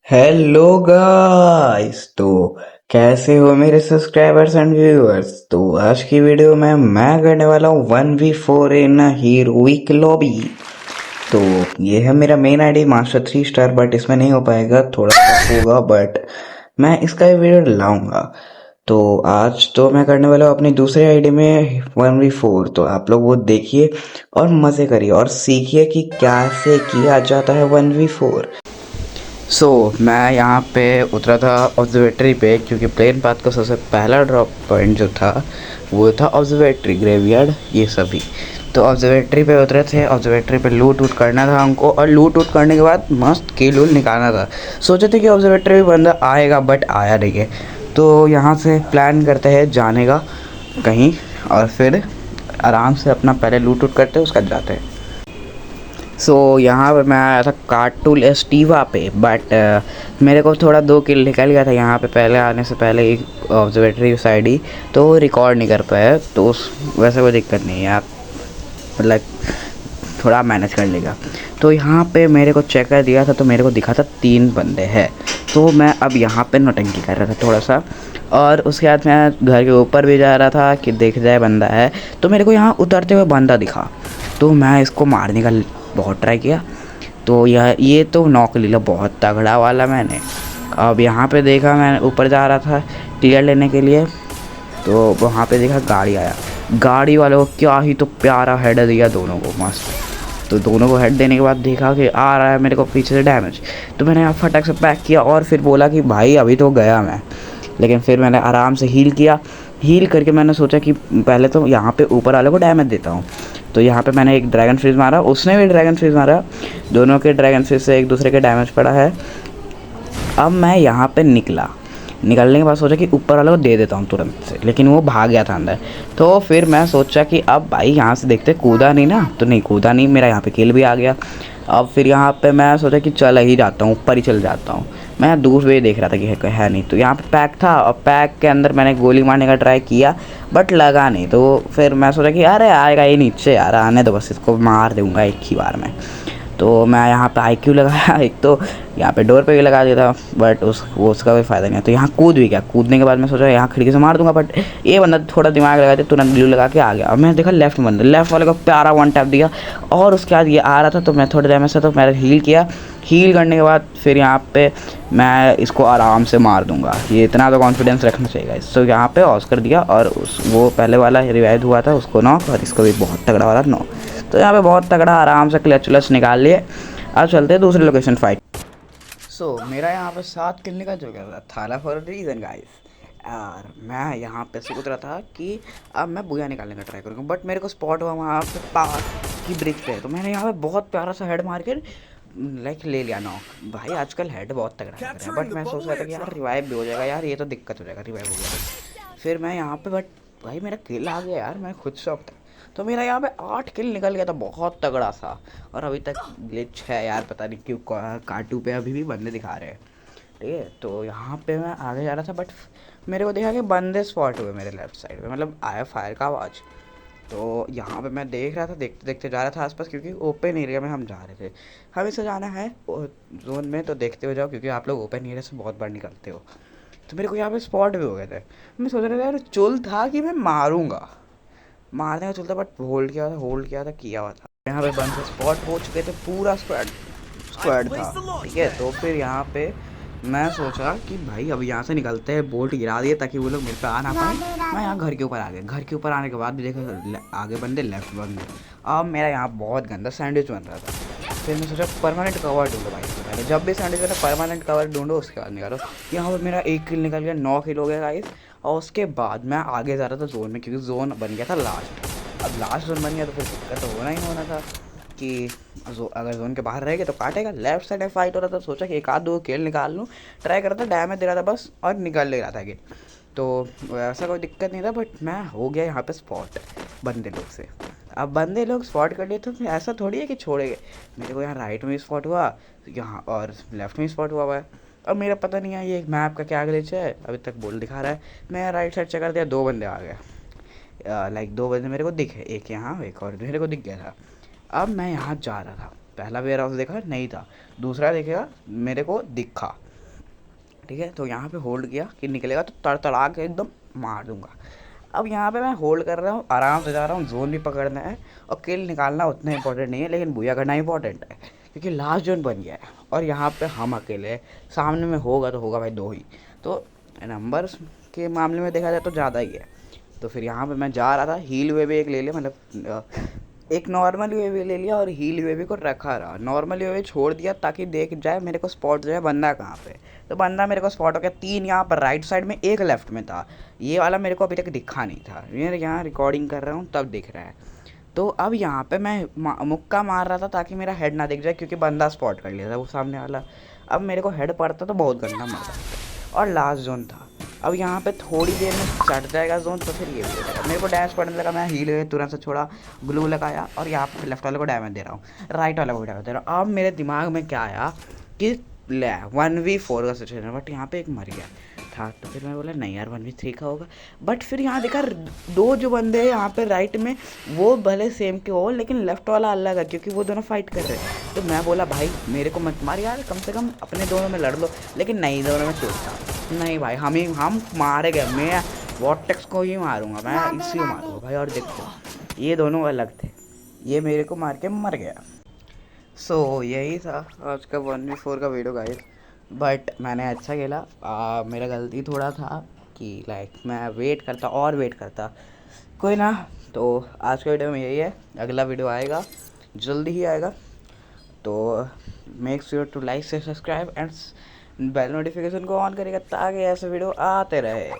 Hello guys. तो कैसे हो मेरे सब्सक्राइबर्स एंड व्यूअर्स। तो आज की वीडियो में मैं करने वाला हूँ 1v4 इन हीरोइक लॉबी। तो ये है मेरा main ID master 3 star, but इसमें नहीं हो पाएगा, थोड़ा सा होगा, बट मैं इसका वीडियो लाऊंगा। तो आज तो मैं करने वाला हूँ अपनी दूसरी आईडी में 1v4। तो आप लोग वो देखिए और मजे करिए और सीखिए कि कैसे किया जाता है 1v4। मैं यहाँ पे उतरा था ऑब्जर्वेटरी पे, क्योंकि प्लेन पाथ का सबसे पहला ड्रॉप पॉइंट जो था वो था ऑब्जर्वेटरी, ग्रेवयार्ड, ये सभी। तो ऑब्जर्वेटरी पे उतरे थे, ऑब्जर्वेटरी पे लूट वूट करना था हमको, और लूट वूट करने के बाद मस्त किल वूल निकालना था। सोचे थे कि ऑब्जर्वेटरी में बंदा आएगा, बट आया नहीं है। तो यहाँ से प्लान करते हैं जाने का कहीं, और फिर आराम से अपना पहले लूट वूट करते हैं, उसका जाते हैं। यहाँ पे मैं आया था कार्टूल एस्टीवा पे, बट मेरे को थोड़ा 2 किल निकल गया था यहाँ पे पहले आने से पहले एक ऑब्जर्वेटरी साइड ही, तो रिकॉर्ड नहीं कर पाया। तो उस वैसे कोई दिक्कत नहीं है, आप मतलब थोड़ा मैनेज कर लेगा। तो यहाँ पे मेरे को चेक कर दिया था, तो मेरे को दिखा था 3 बंदे हैं। तो मैं अब यहाँ पे नौटंकी कर रहा था थोड़ा सा, और उसके बाद मैं घर के ऊपर भी जा रहा था कि देख जाए बंदा है। तो मेरे को यहाँ उतरते हुए बंदा दिखा, तो मैं इसको मारने का बहुत ट्राई किया। तो ये तो नॉक ले लिया बहुत तगड़ा वाला मैंने। अब यहाँ पे देखा, मैं ऊपर जा रहा था क्लियर लेने के लिए, तो वहाँ पे देखा गाड़ी आया। गाड़ी वाले को क्या ही तो प्यारा हेड दिया दोनों को, मस्त। तो दोनों को हेड देने के बाद देखा कि आ रहा है मेरे को पीछे से डैमेज। तो मैंने यहाँ फटक से पैक किया और फिर बोला कि भाई अभी तो गया मैं। लेकिन फिर मैंने आराम से हील किया। हील करके मैंने सोचा कि पहले तो यहाँ पे ऊपर वाले को डैमेज देता हूँ। तो यहाँ पे मैंने एक ड्रैगन फ्रीज मारा, उसने भी ड्रैगन फ्रीज मारा, दोनों के ड्रैगन फ्रीज से एक दूसरे के डैमेज पड़ा है। अब मैं यहाँ पे निकलने के बाद सोचा कि ऊपर वाले को दे देता हूँ तुरंत से, लेकिन वो भाग गया था अंदर। तो फिर मैं सोचा कि अब भाई यहाँ से देखते, कूदा नहीं ना, तो नहीं कूदा नहीं, मेरा यहाँ पे किल भी आ गया। अब फिर यहाँ पे मैं सोचा कि चल ही जाता हूँ, ऊपर ही चल जाता हूँ। मैं दूर से ही देख रहा था कि है नहीं। तो यहाँ पे पैक था, और पैक के अंदर मैंने गोली मारने का ट्राई किया, बट लगा नहीं। तो फिर मैं सोचा कि अरे आएगा ये नीचे यार, आने दो बस, इसको मार दूँगा एक ही बार में। तो मैं यहाँ पे IQ लगाया एक, तो यहाँ पे डोर पे भी लगा दिया था, बट उसका कोई फ़ायदा नहीं है। तो यहाँ कूद भी गया। कूदने के बाद मैं सोचा यहाँ खिड़की से मार दूंगा, बट ये बंदा थोड़ा दिमाग लगा के तुरंत ग्लू लगा के आ गया। और मैंने देखा लेफ्ट बंदा, लेफ्ट वाले को प्यारा 1 टैप दिया, और उसके बाद ये आ रहा था, तो मैं थोड़े डैमेज से, तो मैंने हील किया। हील करने के बाद फिर यहाँ पे मैं इसको आराम से मार दूंगा, ये इतना तो कॉन्फिडेंस रखना चाहिए। तो यहाँ पे ऑस्कर दिया, और वो पहले वाला रिवाइव हुआ था उसको नॉक, और इसको भी बहुत तगड़ा वाला नॉक। तो यहाँ पे बहुत तगड़ा आराम से क्लच व्लच निकाल लिए। अब चलते हैं दूसरी लोकेशन फाइट। मेरा यहाँ पे 7 किल निकल चुका था फॉर रीज़न गाइस। और मैं यहाँ पे से उतरा था कि अब मैं बुया निकालने का ट्राई करूँगा, बट मेरे को स्पॉट हुआ वहाँ पे पास की ब्रिज पे। तो मैंने यहाँ पे बहुत प्यारा सा हेड मार के लाइक ले लिया नॉक। भाई आजकल हेड बहुत तगड़ा लग रहा है, बट मैं सोच रहा था कि यार रिवाइव भी हो जाएगा यार, ये तो दिक्कत हो जाएगा रिवाइव हो गया। फिर मैं यहाँ पे, बट भाई मेरा किल आ गया यार, मैं खुद शॉक था। तो मेरा यहाँ पे 8 किल निकल गया था, बहुत तगड़ा सा। और अभी तक ग्लिच है यार, पता नहीं क्यों कार्टू पे अभी भी बंदे दिखा रहे हैं। ठीक है, तो यहाँ पे मैं आगे जा रहा था, बट मेरे को देखा कि बंदे स्पॉट हुए मेरे लेफ्ट साइड पे, मतलब आया फायर का आवाज़। तो यहाँ पे मैं देख रहा था, देखते देखते जा रहा था आसपास, क्योंकि ओपन एरिया में हम जा रहे थे। हमें से जाना है जोन में, तो देखते हुए जाओ, क्योंकि आप लोग ओपन एरिया से बहुत बार निकलते हो। तो मेरे को यहाँ पे स्पॉट भी हो गए थे। मैं सोच रहा था यार चुल था कि मैं मारूंगा, मारने का चलता, बट होल्ड किया हुआ था। यहाँ पे बंद स्पॉट हो चुके थे, पूरा स्क्वाड स्क्वाड था। ठीक है, तो फिर यहाँ पे मैं सोचा कि भाई अब यहाँ से निकलते हैं, बोल्ट गिरा दिए ताकि वो लोग मेरे पे आ ना पाए। मैं यहाँ घर के ऊपर आ गया, घर के ऊपर आने के बाद भी देखा आगे बंदे, लेफ्ट बंदे। अब मेरा यहाँ बहुत गंदा सैंडविच बन रहा था। फिर मैं सोचा परमानेंट कवर ढूंढो भाई, इससे पहले जब भी सैंडविच बना परमानेंट कवर ढूंढो, उसके बाद निकालो। यहाँ पर मेरा 1 किल निकल गया, 9 किल हो गया गाइस। और उसके बाद मैं आगे जा रहा था जोन में, क्योंकि जोन बन गया था लास्ट। अब लास्ट जोन बन गया तो फिर दिक्कत तो होना ही होना था कि अगर जोन के बाहर रह गए तो काटेगा। लेफ्ट साइड में फाइट हो रहा था, सोचा कि 1 आध 2 किल निकाल लूँ, ट्राई कर रहा था, डैमेज दे रहा था बस, और निकाल ले रहा था कि। तो ऐसा कोई दिक्कत नहीं था, बट मैं हो गया यहाँ पे स्पॉट बंदे लोग से। अब बंदे लोग स्पॉट कर लिए, तो फिर ऐसा थोड़ी है कि छोड़ेंगे। मेरे को यहाँ राइट में भी स्पॉट हुआ, यहाँ और लेफ्ट में भी स्पॉट हुआ है। अब मेरा पता नहीं है ये मैप का क्या ग्लिच है, अभी तक बोल दिखा रहा है। मैं राइट साइड चेक कर दिया, 2 बंदे आ गए, लाइक 2 बंदे मेरे को दिखे, एक यहाँ एक और मेरे को दिख गया था। अब मैं यहाँ जा रहा था, पहला वेयर हाउस देखा नहीं था, दूसरा देखेगा मेरे को दिखा। ठीक है। तो यहाँ पे होल्ड किया कि निकलेगा तो तड़तड़ा के एकदम मार दूंगा। अब यहाँ पे मैं होल्ड कर रहा हूँ, आराम से जा रहा हूँ, जोन भी पकड़ना है और किल निकालना उतना इंपॉर्टेंट नहीं है, लेकिन बुया करना इंपॉर्टेंट है क्योंकि लास्ट जोन बन गया है और यहाँ पे हम अकेले हैं। सामने में होगा तो होगा भाई दो ही, तो नंबर्स के मामले में देखा जाए तो ज़्यादा ही है। तो फिर यहाँ पे मैं जा रहा था, हील वे भी एक ले लिया, मतलब एक नॉर्मल यूएवी ले लिया और हील यूएवी को रखा रहा। नॉर्मल यूएवी छोड़ दिया ताकि देख जाए मेरे को स्पॉट जो है बंदा कहाँ पे। तो बंदा मेरे को स्पॉट हो गया, 3 यहाँ पर राइट साइड में, एक लेफ्ट में था। ये वाला मेरे को अभी तक दिखा नहीं था, मैं यहाँ रिकॉर्डिंग कर रहा हूँ तब दिख रहा है। तो अब यहाँ पे मैं मुक्का मार रहा था ताकि मेरा हेड ना दिख जाए क्योंकि बंदा स्पॉट कर लिया था वो सामने वाला। अब मेरे को हेड पड़ता तो बहुत गंदा मारता और लास्ट जोन था। अब यहाँ पे थोड़ी देर में चढ़ जाएगा जोन तो फिर ये भी हो जाएगा। मेरे को डैमेज पड़ने लगा, मैं हील हुए तुरंत से छोड़ा, ग्लू लगाया और यहाँ पे लेफ्ट वाले को डैमेज दे रहा हूँ, राइट वाले को भी डैमेज दे रहा हूँ। अब मेरे दिमाग में क्या आया कि ले 1v4 का सिचुएशन, बट यहाँ पे एक मर गया था। तो फिर मैं बोला नहीं यार 1v3 का होगा। बट फिर यहाँ देखा दो जो बंदे हैं यहाँ पे राइट में, वो भले सेम के हो लेकिन लेफ्ट वाला अलग है क्योंकि वो दोनों फाइट कर रहे हैं। तो मैं बोला भाई मेरे को मत मार यार, कम से कम अपने दोनों में लड़ लो। लेकिन नहीं, दोनों में चूकता नहीं भाई, हम मारे गए। मैं वॉटेक्स को ही मारूंगा, मैं इसी को मारूंगा भाई। और देखो ये दोनों अलग थे, ये मेरे को मार के मर गया। सो यही था आज का 1v4 का वीडियो गाइस। बट मैंने अच्छा खेला, मेरा गलती थोड़ा था कि लाइक मैं वेट करता, कोई ना। तो आज का वीडियो में यही है, अगला वीडियो आएगा जल्दी ही आएगा। तो मेक श्योर टू लाइक से सब्सक्राइब एंड बेल नोटिफिकेशन को ऑन करेगा ताकि ऐसे वीडियो आते रहे।